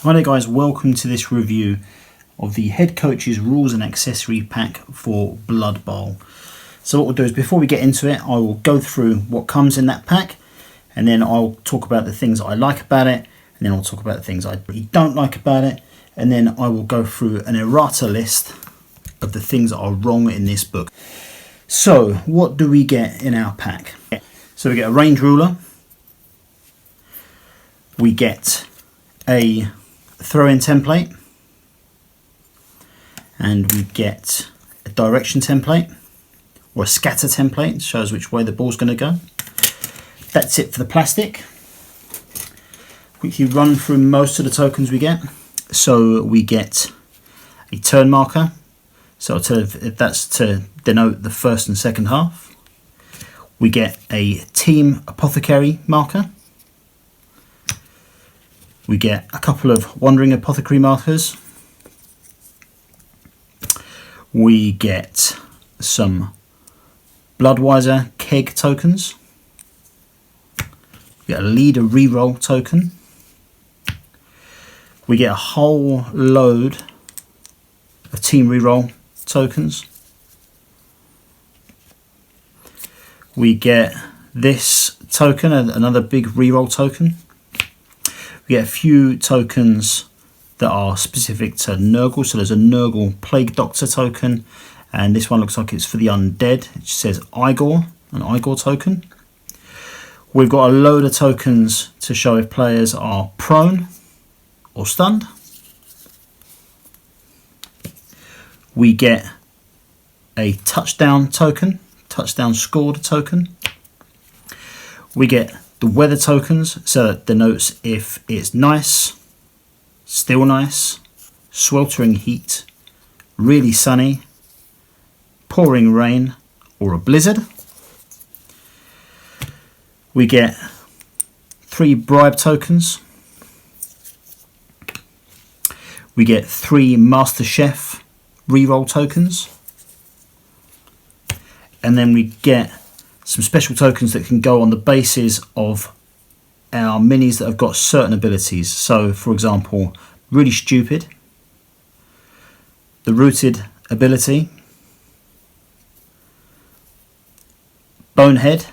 Hi there guys, welcome to this review of the Head Coach's Rules and Accessory Pack for Blood Bowl. So what we'll do is, before we get into it, I will go through what comes in that pack, and then I'll talk about the things I like about it, and then I'll talk about the things I really don't like about it, and then I will go through an errata list of the things that are wrong in this book. So what do we get in our pack? So we get a range ruler, we get a throw-in template, and we get a direction template or a scatter template, shows which way the ball's going to go. That's it for the plastic. Quickly run through most of the tokens we get. So we get a turn marker, so that's to denote the first and second half. We get a team apothecary marker. We get a couple of wandering apothecary markers. We get some Bloodwiser keg tokens. We get a leader reroll token. We get a whole load of team reroll tokens. We get this token, another big reroll token. We get a few tokens that are specific to Nurgle. So there's a Nurgle Plague Doctor token, and this one looks like it's for the undead. It says Igor, an Igor token. We've got a load of tokens to show if players are prone or stunned. We get a touchdown token, touchdown scored token. We get the weather tokens, so that denotes if it's nice, still nice, sweltering heat, really sunny, pouring rain, or a blizzard. We get 3 bribe tokens. We get 3 Master Chef reroll tokens. And then we get some special tokens that can go on the bases of our minis that have got certain abilities. So, for example, really stupid, the rooted ability, bonehead.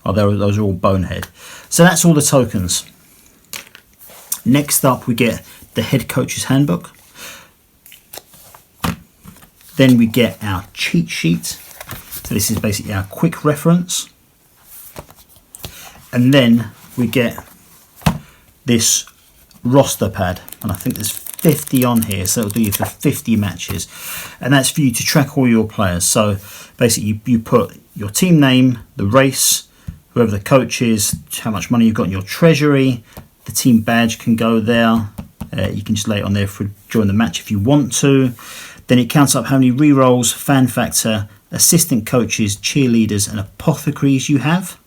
Oh, those are all bonehead. So that's all the tokens. Next up, we get the Head Coach's Handbook. Then we get our cheat sheet. So this is basically our quick reference. And then we get this roster pad, and I think there's 50 on here, so it'll do you for 50 matches, and that's for you to track all your players. So basically you put your team name, the race, whoever the coach is, how much money you've got in your treasury, the team badge can go there. You can just lay it on there for during the match if you want to. Then it counts up how many rerolls, fan factor, assistant coaches, cheerleaders and apothecaries you have.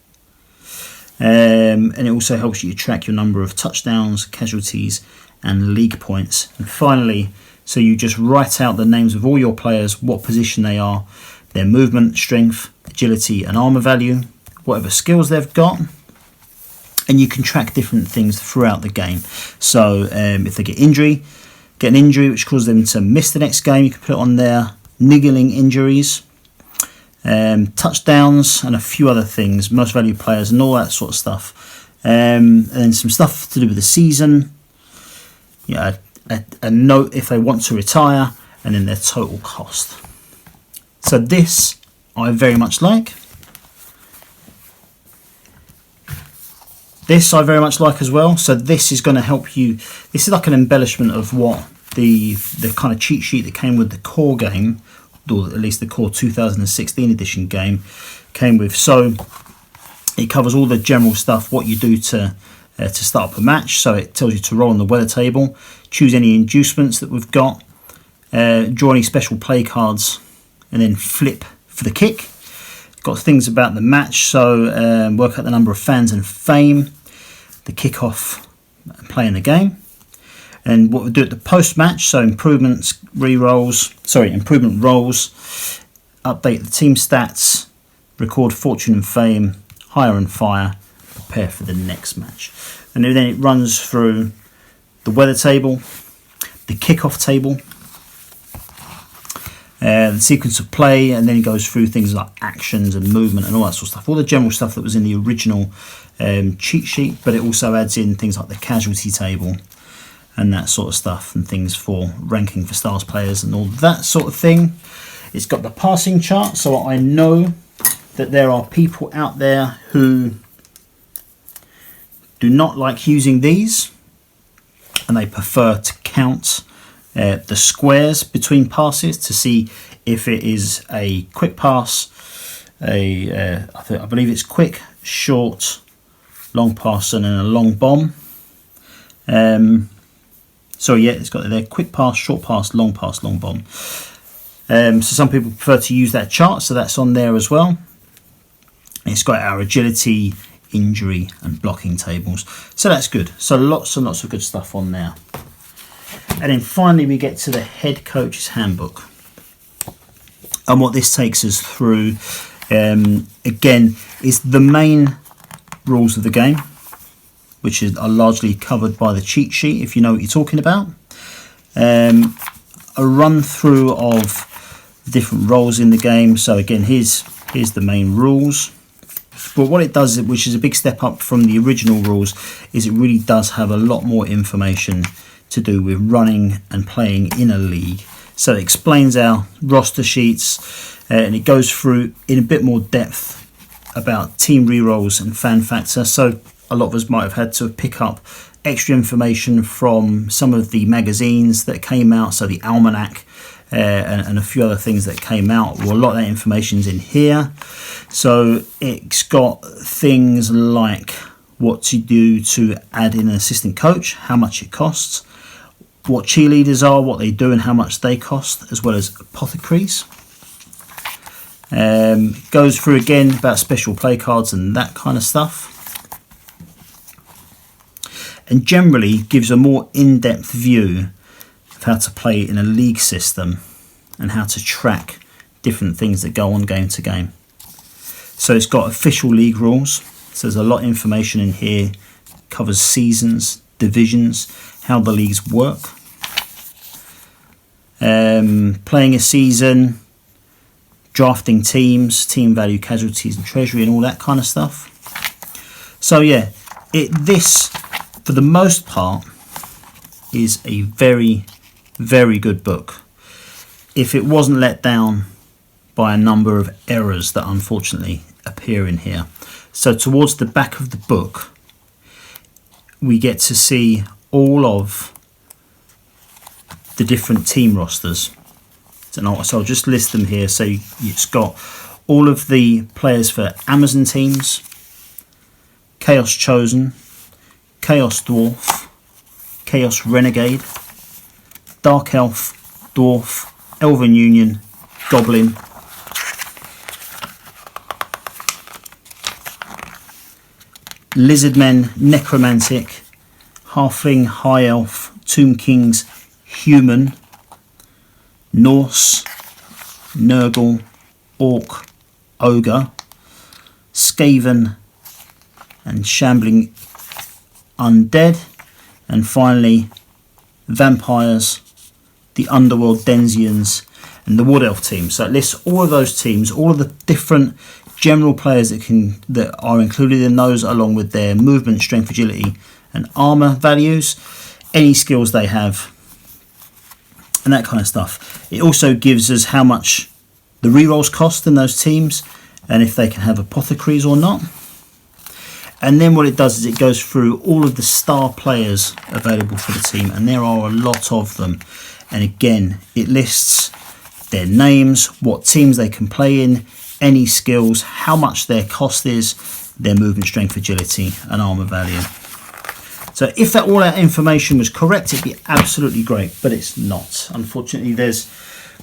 And it also helps you track your number of touchdowns, casualties and league points. And finally, so you just write out the names of all your players, what position they are, their movement, strength, agility and armor value, whatever skills they've got, and you can track different things throughout the game. So if they get an injury which causes them to miss the next game, you can put it on there. Niggling injuries, touchdowns and a few other things, most valued players and all that sort of stuff, and then some stuff to do with the season, a note if they want to retire, and then their total cost. So this I very much like. This I very much like as well. So this is going to help you. This is like an embellishment of what the kind of cheat sheet that came with the core game, or at least the core 2016 edition game, came with. So it covers all the general stuff, what you do to start up a match. So it tells you to roll on the weather table, choose any inducements that we've got, draw any special play cards, and then flip for the kick. Got things about the match, so work out the number of fans and fame, the kickoff, playing the game, and what we do at the post-match. So improvement rolls, update the team stats, record fortune and fame, hire and fire, prepare for the next match. And then it runs through the weather table, the kickoff table, the sequence of play, and then it goes through things like actions and movement and all that sort of stuff. All the general stuff that was in the original cheat sheet, but it also adds in things like the casualty table and that sort of stuff, and things for ranking for stars players and all that sort of thing. It's got the passing chart, so I know that there are people out there who do not like using these, and they prefer to count the squares between passes to see if it is a quick pass, I believe it's quick, short, long pass, and then a long bomb. So yeah, it's got there quick pass, short pass, long bomb. So some people prefer to use that chart, so that's on there as well. It's got our agility, injury, and blocking tables, so that's good. So lots and lots of good stuff on there. And then finally we get to the head coach's handbook, and what this takes us through again is the main rules of the game, which are largely covered by the cheat sheet if you know what you're talking about. A run through of the different roles in the game. So again, here's the main rules. But what it does, which is a big step up from the original rules, is it really does have a lot more information to do with running and playing in a league. So it explains our roster sheets, and it goes through in a bit more depth about team rerolls and fan factor. So a lot of us might have had to pick up extra information from some of the magazines that came out, so the Almanac and a few other things that came out. Well, a lot of that information's in here. So it's got things like what to do to add in an assistant coach, how much it costs, what cheerleaders are, what they do and how much they cost, as well as apothecaries. Goes through again about special play cards and that kind of stuff, and generally gives a more in-depth view of how to play in a league system and how to track different things that go on game to game. So it's got official league rules, so there's a lot of information in here, covers seasons, divisions, how the leagues work, playing a season, drafting teams, team value, casualties and treasury and all that kind of stuff. So yeah, this for the most part is a very, very good book. If it wasn't let down by a number of errors that unfortunately appear in here. So towards the back of the book, we get to see all of the different team rosters. So I'll just list them here. So it's got all of the players for Amazon teams, Chaos Chosen, Chaos Dwarf, Chaos Renegade, Dark Elf, Dwarf, Elven Union, Goblin, Lizardmen, Necromantic, Halfling, High Elf, Tomb Kings, Human, Norse, Nurgle, Orc, Ogre, Skaven, and Shambling Undead, and finally Vampires, the Underworld Denzians, and the Wood Elf team. So it lists all of those teams, all of the different general players that are included in those, along with their movement, strength, agility, and armor values, any skills they have, and that kind of stuff. It also gives us how much the rerolls cost in those teams, and if they can have apothecaries or not. And then what it does is it goes through all of the star players available for the team, and there are a lot of them. And again, it lists their names, what teams they can play in, any skills, how much their cost is, their movement, strength, agility, and armor value. So if all that information was correct, it'd be absolutely great, but it's not. Unfortunately, there's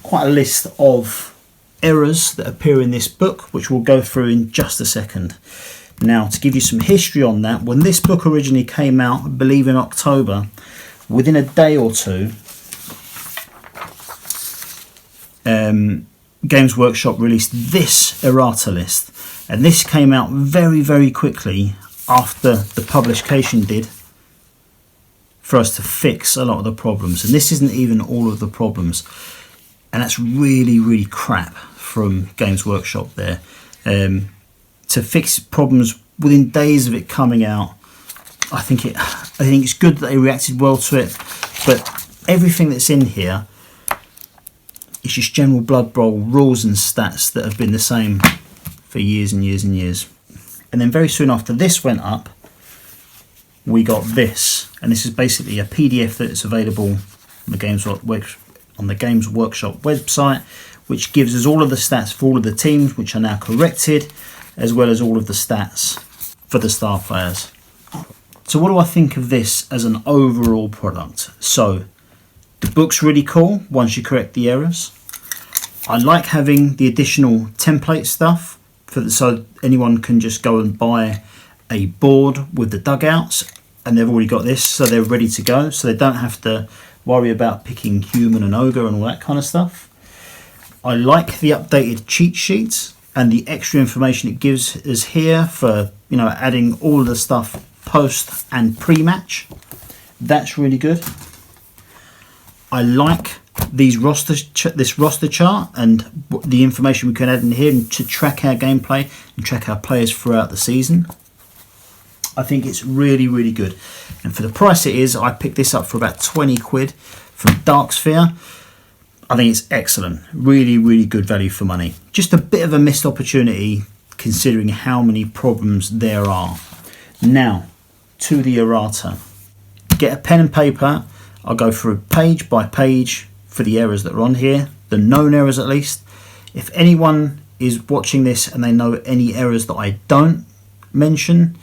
quite a list of errors that appear in this book, which we'll go through in just a second. Now, to give you some history on that, when this book originally came out, I believe in October, within a day or two, Games Workshop released this Errata List, and this came out very, very quickly after the publication did for us to fix a lot of the problems. And this isn't even all of the problems. And that's really, really crap from Games Workshop there. To fix problems within days of it coming out, I think it's good that they reacted well to it, but everything that's in here is just general Blood Bowl rules and stats that have been the same for years and years and years. And then very soon after this went up, we got this, and this is basically a PDF that's available on the Games Workshop website, which gives us all of the stats for all of the teams, which are now corrected, as well as all of the stats for the star players. So what do I think of this as an overall product? So the book's really cool once you correct the errors. I like having the additional template stuff so anyone can just go and buy a board with the dugouts, and they've already got this, so they're ready to go, so they don't have to worry about picking human and ogre and all that kind of stuff. I like the updated cheat sheets and the extra information it gives us here for, you know, adding all of the stuff post and pre-match. That's really good. I like these this roster chart and the information we can add in here to track our gameplay and track our players throughout the season. I think it's really, really good. And for the price it is, I picked this up for about 20 quid from Darksphere. I think it's excellent. Really, really good value for money. Just a bit of a missed opportunity considering how many problems there are. Now, to the errata. Get a pen and paper. I'll go through page by page for the errors that are on here, the known errors at least. If anyone is watching this and they know any errors that I don't mention,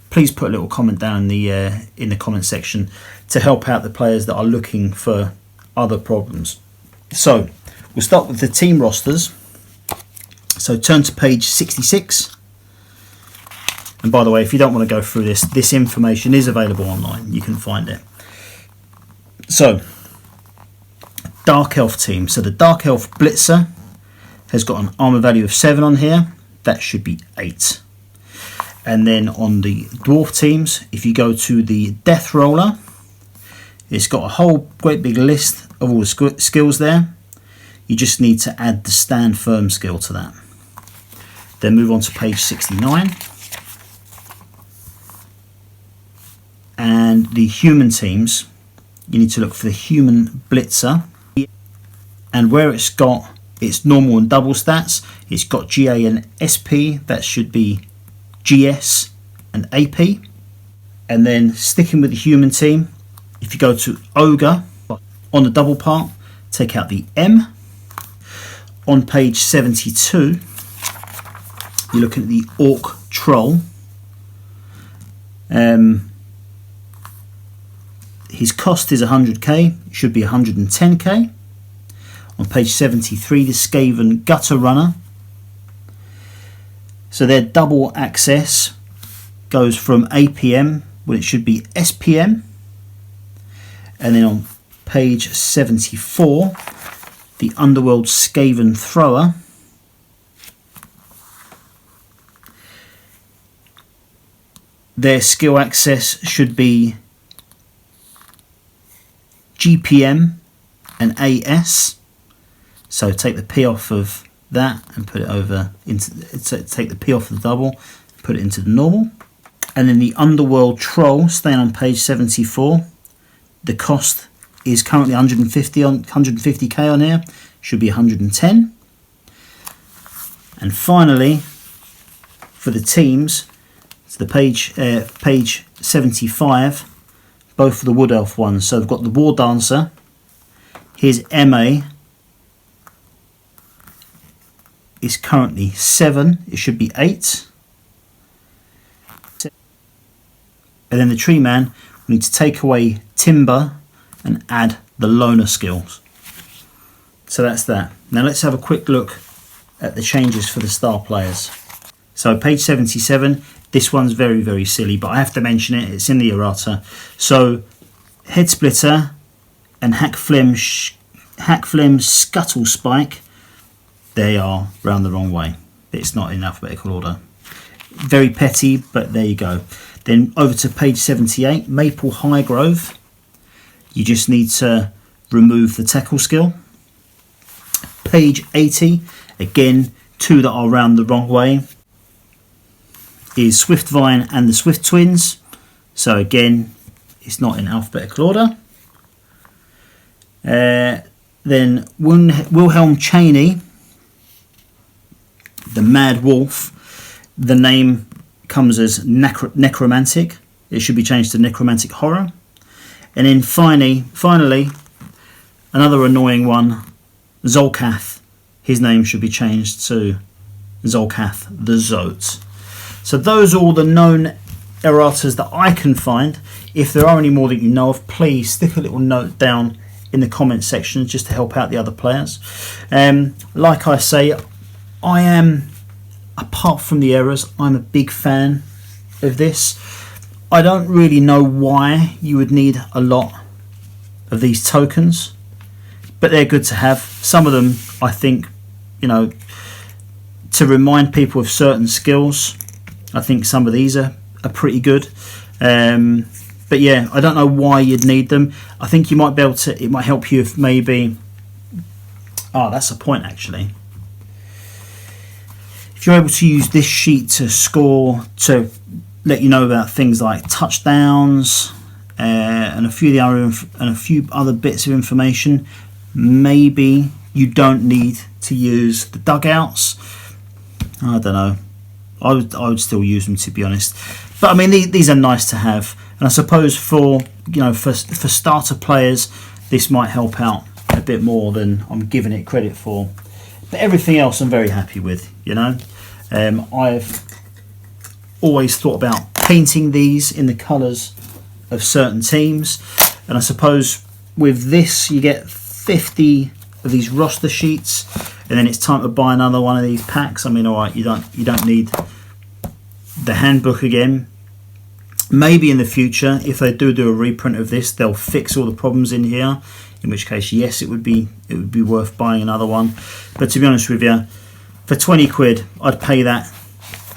please put a little comment down in the comment section to help out the players that are looking for other problems. So we'll start with the team rosters. So turn to page 66. And by the way, if you don't want to go through this information is available online. You can find it. So, Dark Elf team. So the Dark Elf Blitzer has got an armor value of 7 on here. That should be 8. And then on the Dwarf teams, if you go to the Death Roller, it's got a whole great big list of all the skills there. You just need to add the Stand Firm skill to that. Then move on to page 69. And the human teams, you need to look for the human Blitzer. And where it's got its normal and double stats, it's got GA and SP, that should be GS and AP. And then sticking with the human team, if you go to Ogre, on the double part, take out the M. On page 72, you're looking at the Orc Troll. His cost is 100k, it should be 110k. On page 73, the Skaven Gutter Runner. So their double access goes from APM, when it should be SPM. And then on page 74, the Underworld Skaven Thrower. Their skill access should be GPM and AS. So take the P off of that and put it over into, take the P off the double, put it into the normal. And then the Underworld Troll, staying on page 74. The cost is currently 150k on here, should be 110. And finally, for the teams, it's the page 75, both for the Wood Elf ones. So we've got the War Dancer, his MA is currently 7, it should be 8. And then the Tree Man, we need to take away Timber and add the Loner skills. So that's that. Now let's have a quick look at the changes for the star players. So page 77, this one's very, very silly, but I have to mention it, it's in the errata. So Head Splitter and Hack Flim Scuttle Spike, they are round the wrong way. It's not in alphabetical order. Very petty, but there you go. Then over to page 78, Maple Highgrove. You just need to remove the tackle skill. Page 80, again, 2 that are round the wrong way, is Swiftvine and the Swift Twins. So again, it's not in alphabetical order. Then Wilhelm Chaney, the Mad Wolf. The name comes as Necromantic. It should be changed to Necromantic Horror. And then finally, another annoying one, Zolcath. His name should be changed to Zolcath the Zote. So those are all the known erratas that I can find. If there are any more that you know of, please stick a little note down in the comment section just to help out the other players. Like I say, I am, apart from the errors, I'm a big fan of this. I don't really know why you would need a lot of these tokens, but they're good to have. Some of them, I think, you know, to remind people of certain skills, I think some of these are pretty good. But yeah, I don't know why you'd need them. I think you might be able to, it might help you if maybe, oh, that's a point actually. If you're able to use this sheet to score, to let you know about things like touchdowns and a few other bits of information, maybe you don't need to use the dugouts. I don't know. I would still use them, to be honest. But I mean, these are nice to have, and I suppose for starter players, this might help out a bit more than I'm giving it credit for. But everything else, I'm very happy with. You know, I've always thought about painting these in the colours of certain teams, and I suppose with this you get 50 of these roster sheets, and then it's time to buy another one of these packs. I mean, all right, you don't need the handbook again. Maybe in the future, if they do a reprint of this, they'll fix all the problems in here, in which case, yes, it would be worth buying another one. But to be honest with you, for 20 quid, I'd pay that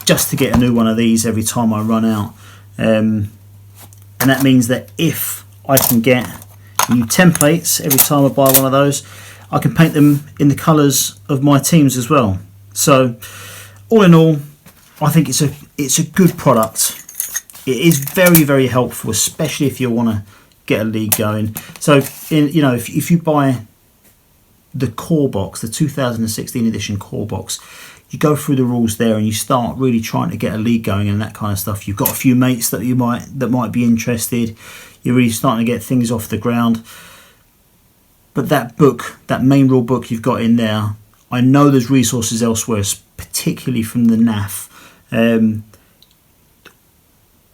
just to get a new one of these every time I run out. And that means that if I can get new templates every time I buy one of those, I can paint them in the colours of my teams as well. So all in all, I think it's a good product. It is very, very helpful, especially if you want to get a league going. So if you buy the core box, the 2016 edition core box, you go through the rules there and you start really trying to get a league going and that kind of stuff. You've got a few mates that might be interested. You're really starting to get things off the ground. But that book, that main rule book you've got in there, I know there's resources elsewhere, particularly from the NAF.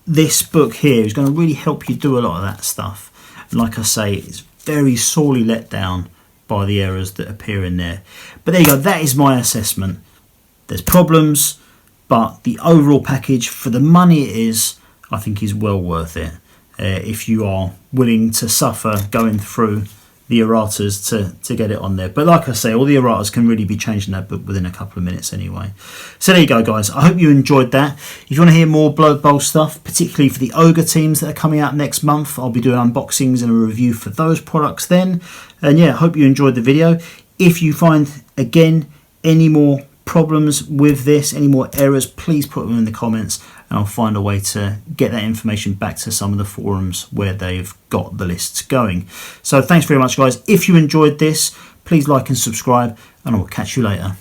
This book here is going to really help you do a lot of that stuff. And like I say, it's very sorely let down by the errors that appear in there. But there you go, that is my assessment. There's problems, but the overall package, for the money it is, I think is well worth it. If you are willing to suffer going through the erratas to get it on there. But like I say, all the erratas can really be changed in that book within a couple of minutes anyway. So there you go, guys. I hope you enjoyed that. If you want to hear more Blood Bowl stuff, particularly for the Ogre teams that are coming out next month, I'll be doing unboxings and a review for those products then. And yeah, I hope you enjoyed the video. If you find, again, any more problems with this, any more errors, please put them in the comments and I'll find a way to get that information back to some of the forums where they've got the lists going. So thanks very much, guys. If you enjoyed this, please like and subscribe and I'll catch you later.